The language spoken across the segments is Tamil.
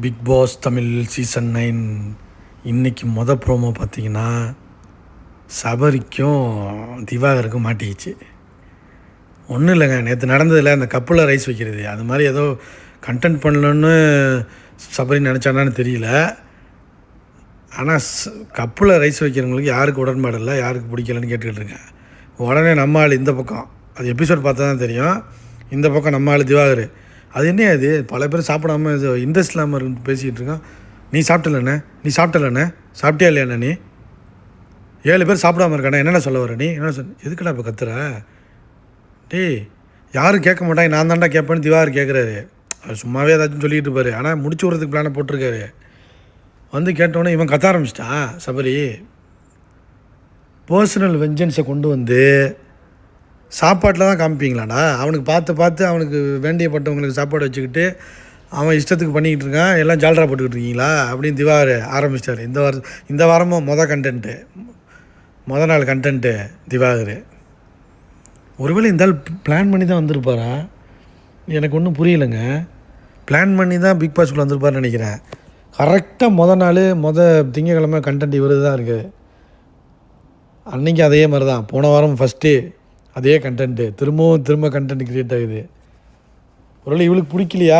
பிக் பாஸ் தமிழ் சீசன் 9 இன்றைக்கி ப்ரோமோ பார்த்திங்கன்னா சபரிக்கும் திவாகருக்கும் மாட்டிக்கிச்சு. ஒன்றும் இல்லைங்க, நேற்று நடந்ததில்ல அந்த கப்பில் ரைஸ் வைக்கிறது, அது மாதிரி ஏதோ கண்டென்ட் பண்ணலன்னு சபரி நினச்சானான்னு தெரியல. ஆனால் கப்பில் ரைஸ் வைக்கிறவங்களுக்கு யாருக்கு உடன்பாடு இல்லை, யாருக்கு பிடிக்கலன்னு கேட்டுக்கிட்டு இருக்கேன். உடனே நம்ம ஆள் இந்த பக்கம், அது எபிசோட் பார்த்தா தான் தெரியும், இந்த பக்கம் நம்ம ஆள் திவாகர். அது என்ன அது, பல பேர் சாப்பிடாம இன்ட்ரெஸ்ட் இல்லாமல் இருந்து பேசிக்கிட்டு இருக்கான். நீ சாப்பிட்டலண்ணே, நீ சாப்பிட்டலண்ணே, சாப்பிட்டியா இல்லையாண்ணே, நீ 7 பேர் சாப்பிடாம இருக்காண்ணே, என்னென்ன சொல்ல வர நீ, என்ன சொல் எதுக்குடா இப்போ கத்துற டேய், யாரும் கேட்க மாட்டாங்க, நான் தாண்டா கேட்பேன்னு திவாகர் கேட்குறாரு. அவர் சும்மாவே ஏதாச்சும் சொல்லிகிட்டு இருப்பார், ஆனால் முடிச்சு விட்றதுக்கு பிளானை போட்டிருக்காரு. வந்து கேட்டோன்னே இவன் கத்த ஆரம்பிச்சிட்டான். சபரி பர்சனல் வெஞ்சன்ஸை கொண்டு வந்து சாப்பாட்டில் தான் காமிப்பீங்களாடா, அவனுக்கு பார்த்து அவனுக்கு வேண்டியப்பட்டவங்களுக்கு சாப்பாடு வச்சுக்கிட்டு அவன் இஷ்டத்துக்கு பண்ணிக்கிட்டு இருக்கான், எல்லாம் ஜால்ரா போட்டுக்கிட்டு இருக்கீங்களா அப்படின்னு திவாகர் ஆரம்பிச்சிட்டார். இந்த வாரமும் நாள் கண்டென்ட்டு திவாகர். ஒருவேளை இந்த ஆள் பிளான் பண்ணி தான் வந்திருப்பாரா, எனக்கு ஒன்றும் புரியலைங்க. பிளான் பண்ணி தான் பிக் பாஸ்க்குள்ளே வந்திருப்பாருன்னு நினைக்கிறேன். கரெக்டாக திங்கக்கிழமை கண்டென்ட் இவர் தான் இருக்குது. அன்றைக்கி அதே மாதிரி தான், போன வாரம் ஃபஸ்ட்டு அதே கண்டென்ட்டு திரும்ப கண்டென்ட் க்ரியேட் ஆகுது. ஒருவேளை இவருக்கு பிடிக்கலையா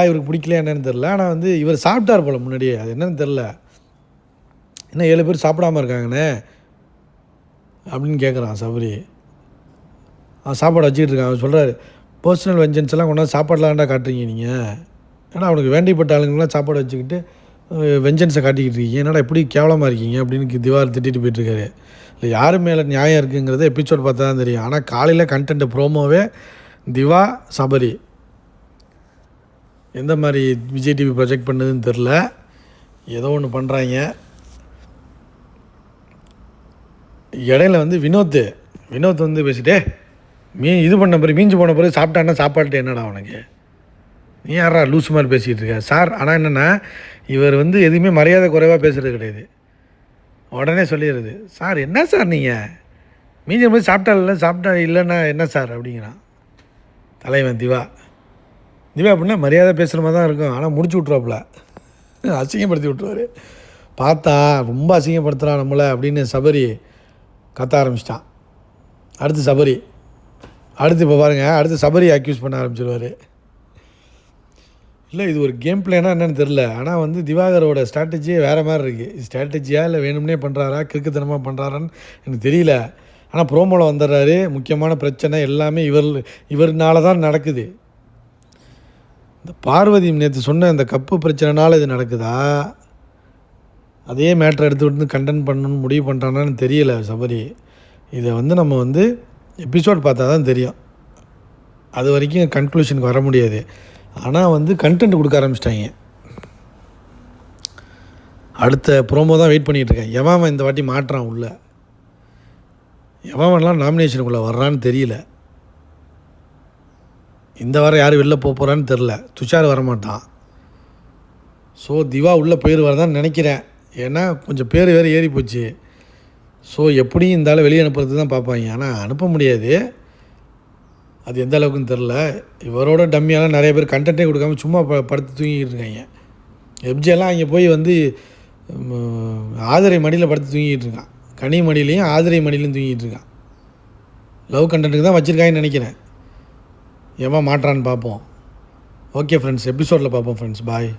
என்னென்னு தெரில. ஆனால் வந்து இவர் சாப்பிட்டார் போல் முன்னாடியே, அது என்னென்னு தெரில. இன்னும் 7 பேர் சாப்பிடாமல் இருக்காங்கண்ணே அப்படின்னு கேட்குறான் சபரி. அவன் சாப்பாடு வச்சுக்கிட்டு இருக்கான். அவன் சொல்கிறாரு, பர்சனல் வெஞ்சன்ஸ் எல்லாம் கொண்டாந்து சாப்பாடலாண்டா காட்டுறீங்க நீங்கள், ஏன்னா அவனுக்கு வேண்டியப்பட்ட ஆளுங்களாம் சாப்பாடு வச்சுக்கிட்டு வெஞ்சன்ஸை காட்டிக்கிட்டு இருக்கீங்க, என்னடா இப்படி கேவலமாக இருக்கீங்க அப்படின்னு திவாகர் திட்டிட்டு போயிட்டுருக்காரு. இல்லை யார் மேலே நியாயம் இருக்குங்கிறத எபிசோட் பார்த்தா தான் தெரியும். ஆனால் காலையில் கண்டென்ட் ப்ரோமோவே திவா சபரி எந்த மாதிரி விஜய் டிவி ப்ரொஜெக்ட் பண்ணுதுன்னு தெரில, ஏதோ ஒன்று பண்ணுறாங்க. இடையில வந்து வினோத் வந்து பேசிட்டே இது பண்ண பிறகு மீஞ்சு போன பிறகு சாப்பிட்டான்னா சாப்பாட்டு என்னடா அவனுக்கு, நீ யாரா லூஸ் மாதிரி பேசிகிட்டு இருக்க சார். ஆனால் என்னென்னா இவர் வந்து எதுவுமே மரியாதை குறைவாக பேசுகிறது கிடையாது. உடனே சொல்லிடுறது, சார் என்ன சார் நீங்கள் மீஞ்ச போது சாப்பிட்டா இல்லைன்னா என்ன சார் அப்படிங்கிறான் தலைவன் திவா அப்படின்னா மரியாதை பேசுகிற மாதிரி தான் இருக்கும், ஆனால் முடிச்சு விட்ருவாப்புல, அசிங்கப்படுத்தி விட்ருவார். பார்த்தா ரொம்ப அசிங்கப்படுத்துகிறான் நம்மளை அப்படின்னு சபரி கத்த ஆரம்பிச்சிட்டான். அடுத்து இப்போ பாருங்கள், அடுத்து சபரி அக்யூஸ் பண்ண ஆரம்பிச்சிடுவார். இல்லை இது ஒரு கேம் பிளேனா என்னென்னு தெரில. ஆனால் வந்து திவாகரோட ஸ்ட்ராட்டஜியே வேறு மாதிரி இருக்குது. ஸ்ட்ராட்டஜியா இல்லை வேணும்னே பண்ணுறாரா, கிறுக்குத்தனமாக பண்ணுறாரான்னு எனக்கு தெரியல. ஆனால் ப்ரோமோவில் வந்துடுறாரு. முக்கியமான பிரச்சனை எல்லாமே இவர்னால தான் நடக்குது. இந்த பார்வதி நேற்று சொன்ன இந்த கப்பு பிரச்சனைனால இது நடக்குதா, அதே மேட்ரை எடுத்து விட்டு கண்டென்ட் பண்ணணும்னு முடிவு பண்ணுறானான்னு தெரியல சபரி. இதை வந்து நம்ம வந்து எபிசோட் பார்த்தா தான் தெரியும். அது வரைக்கும் கன்க்ளூஷனுக்கு வர முடியாது. ஆனால் வந்து கண்டென்ட் கொடுக்க ஆரம்பிச்சிட்டாங்க. அடுத்த ப்ரோமோ தான் வெயிட் பண்ணிகிட்ருக்கேன். எவன் இந்த வாட்டி மாட்டுறான் உள்ள, எவன்லாம் நாமினேஷனுக்குள்ளே வர்றான்னு தெரியல. இந்த வாரம் யார் வெளில போகிறான்னு தெரில. துஷார் வரமாட்டான். ஸோ திவா உள்ளே போயிடுவார் நினைக்கிறேன். ஏன்னா கொஞ்சம் பேர் வேறு ஏறி போச்சு. ஸோ எப்படியும் இந்த ஆள் வெளியே அனுப்புறது தான் பார்ப்பாங்க. ஆனால் அனுப்ப முடியாது, அது எந்த அளவுக்குன்னு தெரில. இவரோட டம்மியால் நிறைய பேர் கண்டென்ட்டே கொடுக்காம சும்மா படுத்து தூங்கிக்கிட்டு இருக்காங்க. எப்ஜியெல்லாம் அங்கே போய் வந்து ஆதிரை மடியில் படுத்து தூங்கிக்கிட்டு இருக்கான். கனி மடியிலையும் ஆதிரை மடியிலையும் தூங்கிட்டு இருக்கான். லவ் கண்டென்ட்டுக்கு தான் வச்சுருக்காங்கன்னு நினைக்கிறேன். எவன் மாட்டுறான்னு பார்ப்போம். ஓகே ஃப்ரெண்ட்ஸ், எபிசோடில் பார்ப்போம் ஃப்ரெண்ட்ஸ், பாய்.